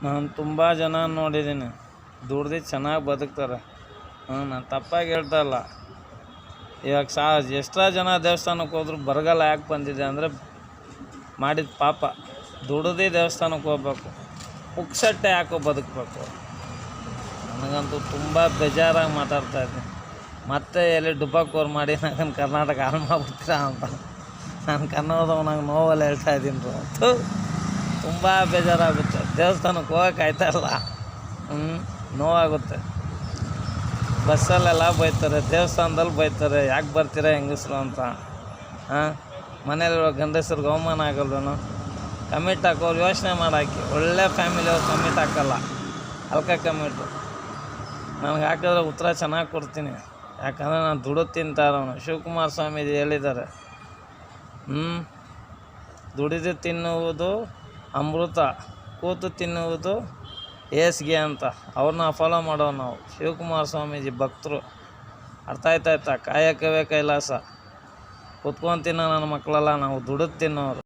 ನಾನು ತುಂಬ ಜನ ನೋಡಿದ್ದೀನಿ, ದುಡ್ದು ಚೆನ್ನಾಗಿ ಬದುಕ್ತಾರೆ. ನಾನು ತಪ್ಪಾಗಿ ಹೇಳ್ತಾ ಇಲ್ಲ. ಇವಾಗ ಎಷ್ಟೋ ಜನ ದೇವಸ್ಥಾನಕ್ಕೆ ಹೋದ್ರು ಬರಗಾಲ ಯಾಕೆ ಬಂದಿದೆ ಅಂದರೆ ಮಾಡಿದ ಪಾಪ. ದುಡ್ದು ದೇವಸ್ಥಾನಕ್ಕೆ ಹೋಗ್ಬೇಕು, ಪುಕ್ಸಟ್ಟೆ ಯಾಕೋ ಬದುಕಬೇಕು. ನನಗಂತೂ ತುಂಬ ಬೇಜಾರಾಗಿ ಮಾತಾಡ್ತಾ ಇದ್ದೀನಿ. ಮತ್ತೆ ಎಲ್ಲಿ ಡುಬ್ಬಾಕೋರ್ ಮಾಡಿ ನನಗೆ ಕರ್ನಾಟಕ ಹಾಳು ಮಾಡ್ಬಿಡ್ತೀರಾ ಅಂತ ನಾನು ಕನ್ನಡದವನಾಗ ನೋವಲ್ಲಿ ಹೇಳ್ತಾ ಇದ್ದೀನಿ. ತುಂಬ ಬೇಜಾರಾಗುತ್ತೆ. ದೇವಸ್ಥಾನಕ್ಕೆ ಹೋಗೋಕೆ ಆಯ್ತಾ ಇಲ್ಲ, ನೋವಾಗುತ್ತೆ. ಬಸ್ಸಲ್ಲೆಲ್ಲ ಬೈತಾರೆ, ದೇವಸ್ಥಾನದಲ್ಲಿ ಬೈತಾರೆ, ಯಾಕೆ ಬರ್ತೀರಾ ಹೆಂಗಸ್ರು ಅಂತ. ಮನೇಲಿರೋ ಗಂಡಸರಿಗೆ ಅವಮಾನ ಆಗಲ್ವೇನೋ. ಕಮಿಟ್ ಹಾಕೋರು ಯೋಚನೆ ಮಾಡಾಕಿ. ಒಳ್ಳೆ ಫ್ಯಾಮಿಲಿಯವ್ರು ಕಮಿಟ್ ಹಾಕಲ್ಲ, ಹಲ್ಕ ಕಮಿಟು. ನನಗೆ ಹಾಕಿದ್ರೆ ಉತ್ತರ ಚೆನ್ನಾಗಿ ಕೊಡ್ತೀನಿ, ಯಾಕಂದರೆ ನಾನು ದುಡ್ದು ತಿಂತಾರವನು. ಶಿವಕುಮಾರ ಸ್ವಾಮೀಜಿ ಹೇಳಿದ್ದಾರೆ, ದುಡಿದು ತಿನ್ನುವುದು ಅಮೃತ, ಕೂತು ತಿನ್ನುವುದು ಏಸ್ಗೆ ಅಂತ. ಅವ್ರನ್ನ ಫಾಲೋ ಮಾಡೋ ನಾವು ಶಿವಕುಮಾರ ಸ್ವಾಮೀಜಿ ಭಕ್ತರು. ಅರ್ಥ ಆಯ್ತಾ? ಕಾಯಕವೇ ಕೈಲಾಸ. ಕೂತ್ಕೊಂಡು ತಿನ್ನೋ ನನ್ನ ಮಕ್ಕಳೆಲ್ಲ ನಾವು ದುಡಿದು ತಿನ್ನೋರು.